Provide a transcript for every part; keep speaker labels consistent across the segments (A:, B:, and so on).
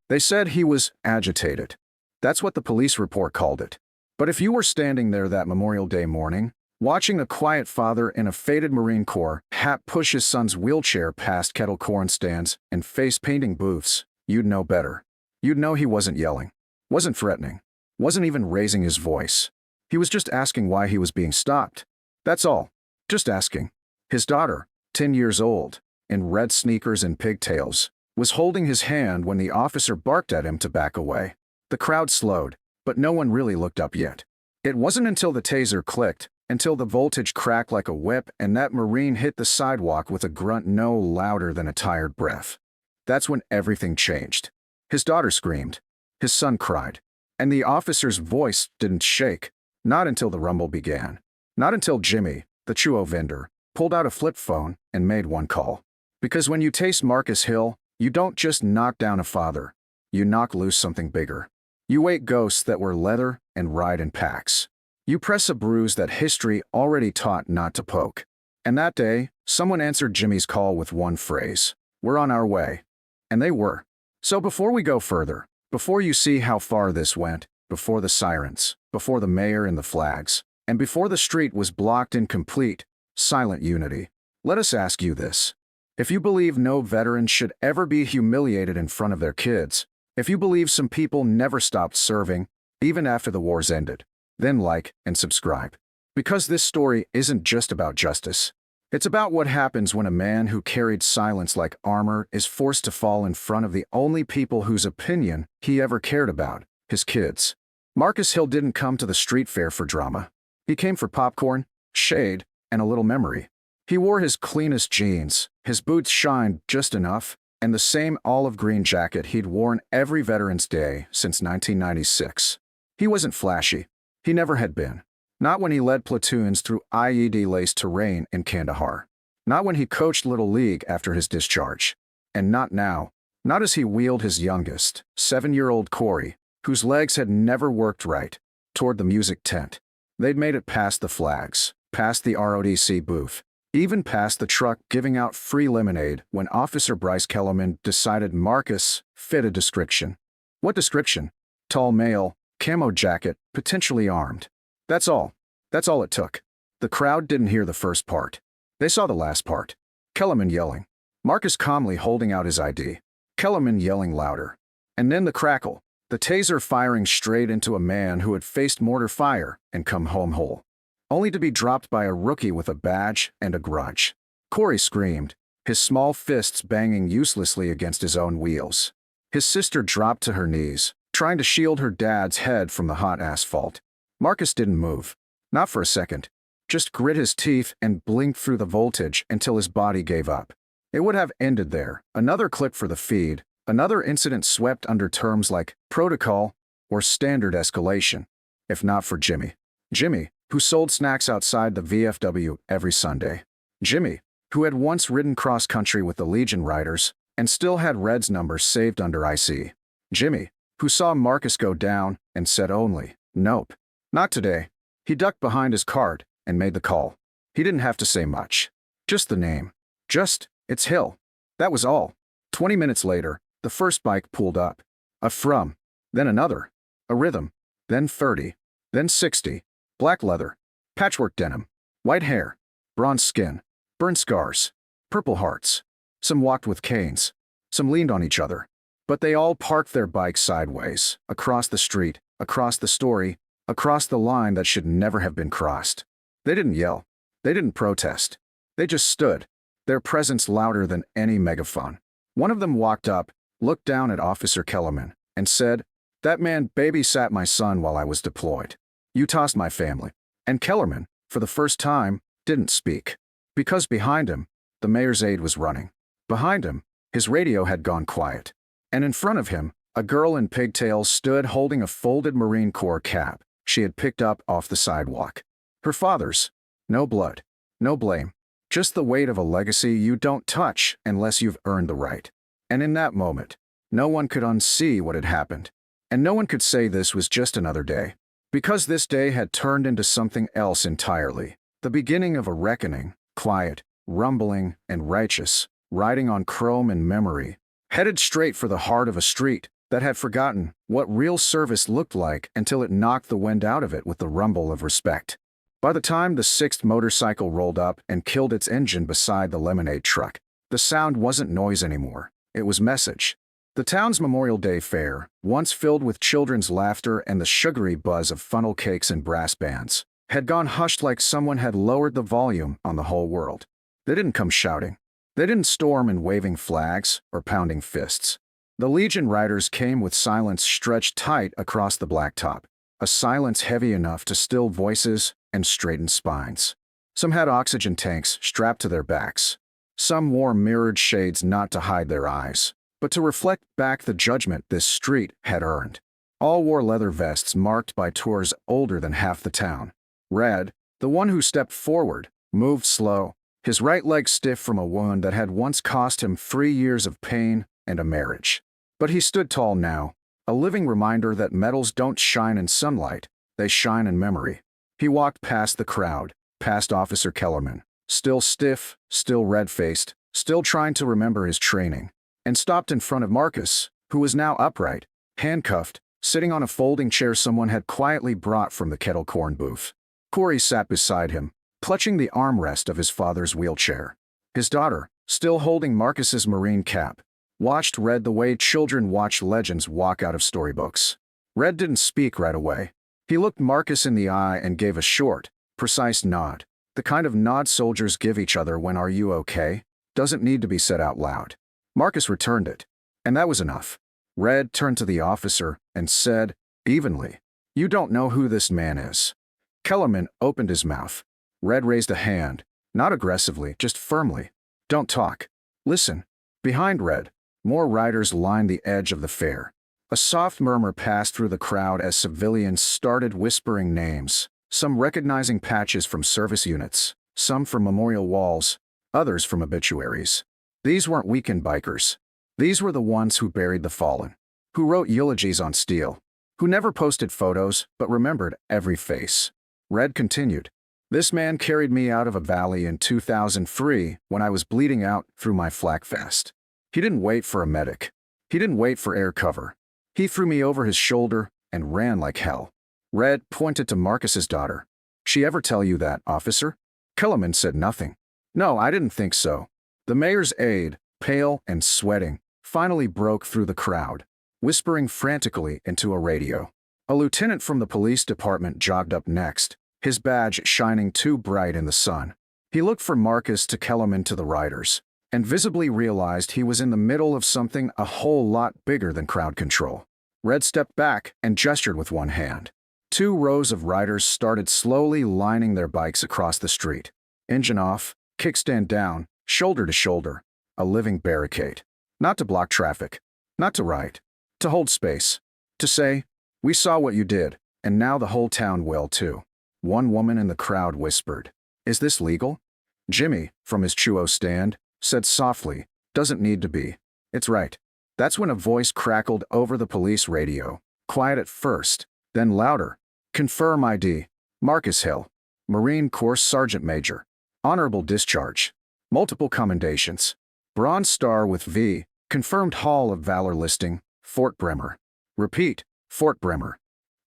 A: They said he was agitated. That's what the police report called it. But if you were standing there that Memorial Day morning, watching a quiet father in a faded Marine Corps hat push his son's wheelchair past kettle corn stands and face painting booths, you'd know better. You'd know he wasn't yelling, wasn't threatening, wasn't even raising his voice. He was just asking why he was being stopped. That's all. Just asking. His daughter, 10 years old, in red sneakers and pigtails, was holding his hand when the officer barked at him to back away. The crowd slowed, but no one really looked up yet. It wasn't until the taser clicked, until the voltage cracked like a whip and that Marine hit the sidewalk with a grunt no louder than a tired breath. That's when everything changed. His daughter screamed. His son cried. And the officer's voice didn't shake. Not until the rumble began. Not until Jimmy, the Chuo vendor, pulled out a flip phone and made one call. Because when you tase Marcus Hill, you don't just knock down a father. You knock loose something bigger. You wake ghosts that wear leather and ride in packs. You press a bruise that history already taught not to poke. And that day, someone answered Jimmy's call with one phrase. We're on our way. And they were. So before we go further, before you see how far this went, before the sirens, before the mayor and the flags, and before the street was blocked in complete, silent unity, let us ask you this. If you believe no veteran should ever be humiliated in front of their kids, if you believe some people never stopped serving, even after the wars ended, then like and subscribe. Because this story isn't just about justice. It's about what happens when a man who carried silence like armor is forced to fall in front of the only people whose opinion he ever cared about, his kids. Marcus Hill didn't come to the street fair for drama. He came for popcorn, shade, and a little memory. He wore his cleanest jeans, his boots shined just enough, and the same olive green jacket he'd worn every Veterans Day since 1996. He wasn't flashy. He never had been. Not when he led platoons through IED-laced terrain in Kandahar. Not when he coached Little League after his discharge. And not now. Not as he wheeled his youngest, 7-year-old Corey, whose legs had never worked right, toward the music tent. They'd made it past the flags, past the RODC booth, even past the truck giving out free lemonade when Officer Bryce Kellerman decided Marcus fit a description. What description? Tall male, camo jacket, potentially armed. That's all. That's all it took. The crowd didn't hear the first part. They saw the last part. Kellerman yelling. Marcus calmly holding out his ID. Kellerman yelling louder. And then the crackle. The taser firing straight into a man who had faced mortar fire and come home whole. Only to be dropped by a rookie with a badge and a grudge. Corey screamed, his small fists banging uselessly against his own wheels. His sister dropped to her knees, trying to shield her dad's head from the hot asphalt. Marcus didn't move. Not for a second. Just grit his teeth and blinked through the voltage until his body gave up. It would have ended there. Another clip for the feed. Another incident swept under terms like protocol or standard escalation. If not for Jimmy. Jimmy, who sold snacks outside the VFW every Sunday. Jimmy, who had once ridden cross-country with the Legion Riders and still had Red's number saved under IC. Jimmy, who saw Marcus go down and said only, nope. Not today. He ducked behind his cart and made the call. He didn't have to say much. Just the name. Just, it's Hill. That was all. 20 minutes later, the first bike pulled up. A from, then another. A rhythm, then 30, then 60. Black leather, patchwork denim, white hair, bronze skin, burned scars, purple hearts. Some walked with canes. Some leaned on each other. But they all parked their bikes sideways, across the street, across the story, across the line that should never have been crossed. They didn't yell. They didn't protest. They just stood, their presence louder than any megaphone. One of them walked up, looked down at Officer Kellerman, and said, "That man babysat my son while I was deployed. You tossed my family." And Kellerman, for the first time, didn't speak. Because behind him, the mayor's aide was running. Behind him, his radio had gone quiet. And in front of him, a girl in pigtails stood holding a folded Marine Corps cap she had picked up off the sidewalk. Her father's. No blood. No blame. Just the weight of a legacy you don't touch unless you've earned the right. And in that moment, no one could unsee what had happened. And no one could say this was just another day. Because this day had turned into something else entirely. The beginning of a reckoning, quiet, rumbling, and righteous, riding on chrome and memory, headed straight for the heart of a street that had forgotten what real service looked like until it knocked the wind out of it with the rumble of respect. By the time the sixth motorcycle rolled up and killed its engine beside the lemonade truck, the sound wasn't noise anymore. It was message. The town's Memorial Day fair, once filled with children's laughter and the sugary buzz of funnel cakes and brass bands, had gone hushed like someone had lowered the volume on the whole world. They didn't come shouting. They didn't storm and waving flags or pounding fists. The Legion riders came with silence stretched tight across the blacktop, a silence heavy enough to still voices and straighten spines. Some had oxygen tanks strapped to their backs. Some wore mirrored shades not to hide their eyes, but to reflect back the judgment this street had earned. All wore leather vests marked by tours older than half the town. Red, the one who stepped forward, moved slow, his right leg stiff from a wound that had once cost him 3 years of pain and a marriage. But he stood tall now, a living reminder that metals don't shine in sunlight, they shine in memory. He walked past the crowd, past Officer Kellerman, still stiff, still red-faced, still trying to remember his training, and stopped in front of Marcus, who was now upright, handcuffed, sitting on a folding chair someone had quietly brought from the kettle corn booth. Corey sat beside him, clutching the armrest of his father's wheelchair. His daughter, still holding Marcus's Marine cap, watched Red the way children watch legends walk out of storybooks. Red didn't speak right away. He looked Marcus in the eye and gave a short, precise nod, the kind of nod soldiers give each other when "Are you okay?" doesn't need to be said out loud. Marcus returned it, and that was enough. Red turned to the officer and said, evenly, "You don't know who this man is." Kellerman opened his mouth. Red raised a hand, not aggressively, just firmly. "Don't talk. Listen." Behind Red, more riders lined the edge of the fair. A soft murmur passed through the crowd as civilians started whispering names, some recognizing patches from service units, some from memorial walls, others from obituaries. These weren't weekend bikers. These were the ones who buried the fallen, who wrote eulogies on steel, who never posted photos but remembered every face. Red continued, "This man carried me out of a valley in 2003 when I was bleeding out through my flak vest. He didn't wait for a medic. He didn't wait for air cover. He threw me over his shoulder and ran like hell." Red pointed to Marcus's daughter. "She ever tell you that, officer?" Kellerman said nothing. "No, I didn't think so." The mayor's aide, pale and sweating, finally broke through the crowd, whispering frantically into a radio. A lieutenant from the police department jogged up next, his badge shining too bright in the sun. He looked from Marcus to Kellerman to the riders, and visibly realized he was in the middle of something a whole lot bigger than crowd control. Red stepped back and gestured with one hand. 2 rows of riders started slowly lining their bikes across the street. Engine off, kickstand down, shoulder to shoulder, a living barricade. Not to block traffic, not to ride, to hold space, to say, "We saw what you did, and now the whole town will too." One woman in the crowd whispered, "Is this legal?" Jimmy, from his Chuo stand, said softly, "Doesn't need to be. It's right." That's when a voice crackled over the police radio, quiet at first, then louder. "Confirm ID. Marcus Hill, Marine Corps Sergeant Major. Honorable discharge. Multiple commendations. Bronze Star with V. Confirmed Hall of Valor listing, Fort Bremer. Repeat, Fort Bremer."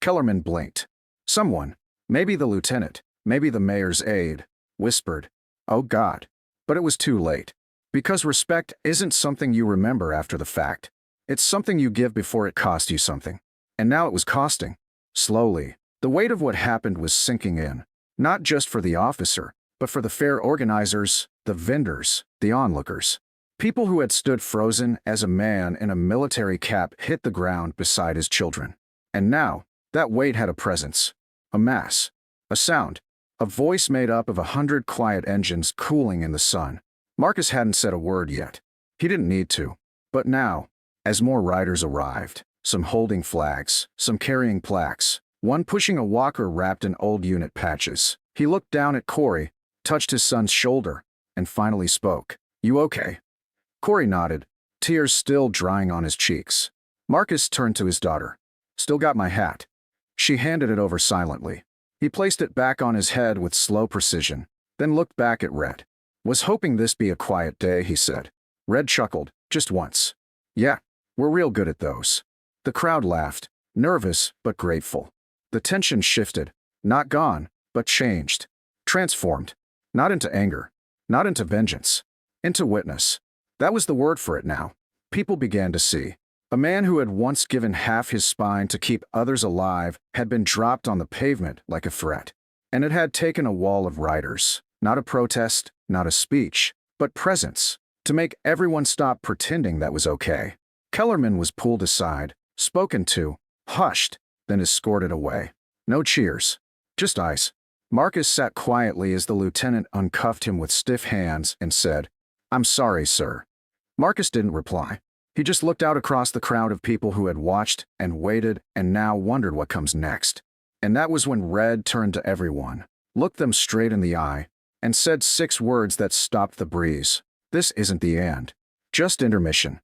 A: Kellerman blinked. Someone, maybe the lieutenant, maybe the mayor's aide, whispered, "Oh God." But it was too late. Because respect isn't something you remember after the fact. It's something you give before it costs you something. And now it was costing. Slowly, the weight of what happened was sinking in, not just for the officer, but for the fair organizers, the vendors, the onlookers. People who had stood frozen as a man in a military cap hit the ground beside his children. And now, that weight had a presence, a mass, a sound, a voice made up of 100 quiet engines cooling in the sun. Marcus hadn't said a word yet. He didn't need to. But now, as more riders arrived, some holding flags, some carrying plaques, one pushing a walker wrapped in old unit patches, he looked down at Corey, touched his son's shoulder, and finally spoke. "You okay?" Corey nodded, tears still drying on his cheeks. Marcus turned to his daughter. "Still got my hat." She handed it over silently. He placed it back on his head with slow precision, then looked back at Red. "Was hoping this be a quiet day," he said. Red chuckled, "Just once." "Yeah, we're real good at those." The crowd laughed, nervous but grateful. The tension shifted, not gone, but changed. Transformed. Not into anger, not into vengeance, into witness. That was the word for it now. People began to see. A man who had once given half his spine to keep others alive had been dropped on the pavement like a threat. And it had taken a wall of riders, not a protest, not a speech, but presence, to make everyone stop pretending that was okay. Kellerman was pulled aside, spoken to, hushed, then escorted away. No cheers. Just ice. Marcus sat quietly as the lieutenant uncuffed him with stiff hands and said, "I'm sorry, sir." Marcus didn't reply. He just looked out across the crowd of people who had watched and waited and now wondered what comes next. And that was when Red turned to everyone, looked them straight in the eye, and said 6 words that stopped the breeze. "This isn't the end. Just intermission."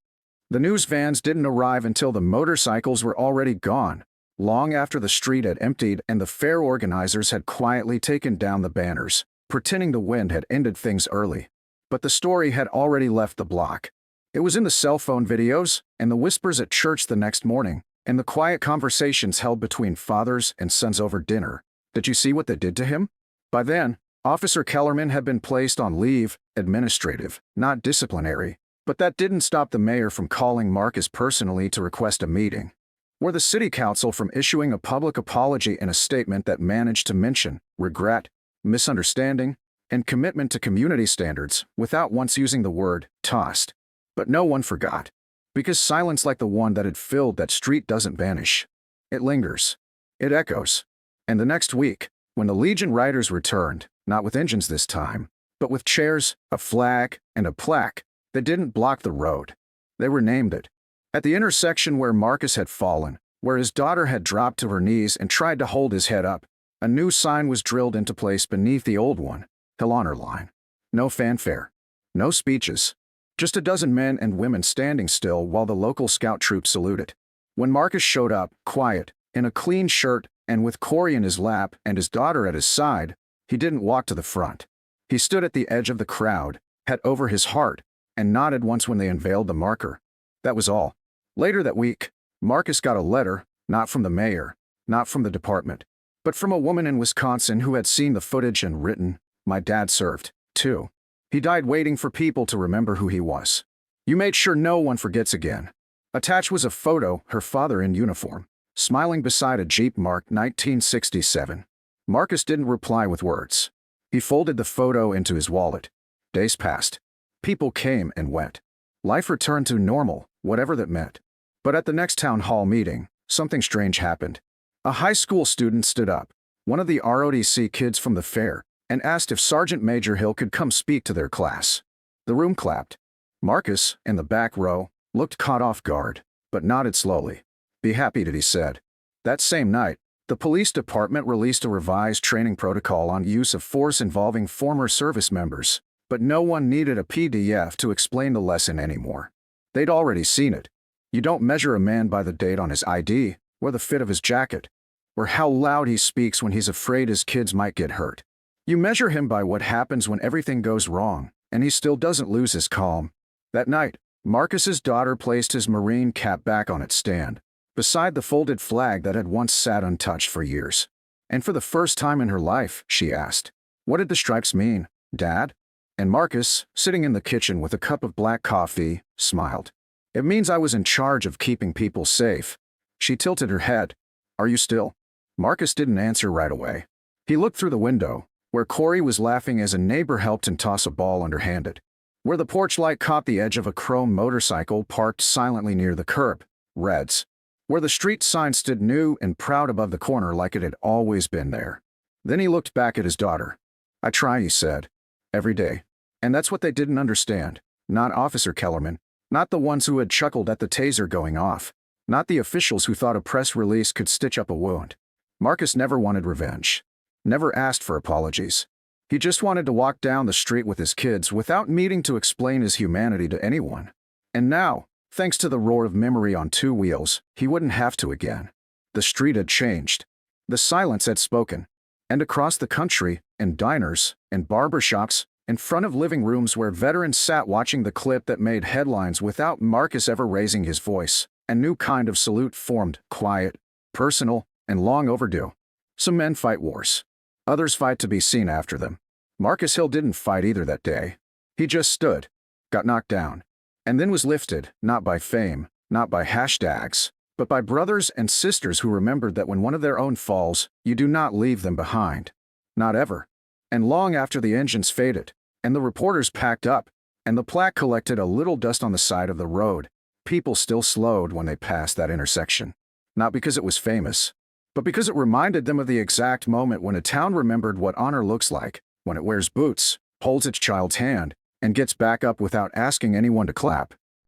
A: The news vans didn't arrive until the motorcycles were already gone, long after the street had emptied and the fair organizers had quietly taken down the banners, pretending the wind had ended things early. But the story had already left the block. It was in the cell phone videos, and the whispers at church the next morning, and the quiet conversations held between fathers and sons over dinner. Did you see what they did to him? By then, Officer Kellerman had been placed on leave, administrative, not disciplinary. But that didn't stop the mayor from calling Marcus personally to request a meeting, or the city council from issuing a public apology in a statement that managed to mention regret, misunderstanding, and commitment to community standards without once using the word tossed. But no one forgot, because silence like the one that had filled that street doesn't vanish. It lingers. It echoes. And the next week, when the Legion riders returned, not with engines this time, but with chairs, a flag, and a plaque, they didn't block the road. They renamed it. At the intersection where Marcus had fallen, where his daughter had dropped to her knees and tried to hold his head up, a new sign was drilled into place beneath the old one, Hill Honor Line. No fanfare. No speeches. Just a dozen men and women standing still while the local scout troop saluted. When Marcus showed up, quiet, in a clean shirt and with Corey in his lap and his daughter at his side, he didn't walk to the front. He stood at the edge of the crowd, head over his heart, and nodded once when they unveiled the marker. That was all. Later that week, Marcus got a letter, not from the mayor, not from the department, but from a woman in Wisconsin who had seen the footage and written, "My dad served, too. He died waiting for people to remember who he was. You made sure no one forgets again." Attached was a photo, her father in uniform, smiling beside a Jeep marked 1967. Marcus didn't reply with words. He folded the photo into his wallet. Days passed. People came and went. Life returned to normal, whatever that meant. But at the next town hall meeting, something strange happened. A high school student stood up, one of the ROTC kids from the fair, and asked if Sergeant Major Hill could come speak to their class. The room clapped. Marcus, in the back row, looked caught off guard, but nodded slowly. "Be happy," he said. That same night, the police department released a revised training protocol on use of force involving former service members, but no one needed a PDF to explain the lesson anymore. They'd already seen it. You don't measure a man by the date on his ID, or the fit of his jacket, or how loud he speaks when he's afraid his kids might get hurt. You measure him by what happens when everything goes wrong, and he still doesn't lose his calm. That night, Marcus's daughter placed his Marine cap back on its stand, beside the folded flag that had once sat untouched for years. And for the first time in her life, she asked, "What did the stripes mean, Dad?" And Marcus, sitting in the kitchen with a cup of black coffee, smiled. "It means I was in charge of keeping people safe." She tilted her head. "Are you still?" Marcus didn't answer right away. He looked through the window, where Corey was laughing as a neighbor helped him toss a ball underhanded, where the porch light caught the edge of a chrome motorcycle parked silently near the curb, Red's, where the street sign stood new and proud above the corner like it had always been there. Then he looked back at his daughter. "I try," he said. "Every day." And that's what they didn't understand. Not Officer Kellerman, not the ones who had chuckled at the taser going off, not the officials who thought a press release could stitch up a wound. Marcus never wanted revenge. Never asked for apologies. He just wanted to walk down the street with his kids without needing to explain his humanity to anyone. And now, thanks to the roar of memory on 2 wheels, he wouldn't have to again. The street had changed. The silence had spoken. And across the country, in diners, in barber shops, in front of living rooms where veterans sat watching the clip that made headlines without Marcus ever raising his voice, A new kind of salute formed, quiet, personal, and long overdue. Some men fight wars. Others fight to be seen after them. Marcus Hill didn't fight either that day. He just stood, got knocked down, and then was lifted, not by fame, not by hashtags, but by brothers and sisters who remembered that when one of their own falls, you do not leave them behind. Not ever. And long after the engines faded, and the reporters packed up, and the plaque collected a little dust on the side of the road, people still slowed when they passed that intersection. Not because it was famous, but because it reminded them of the exact moment when a town remembered what honor looks like, when it wears boots, holds its child's hand, and gets back up without asking anyone to clap.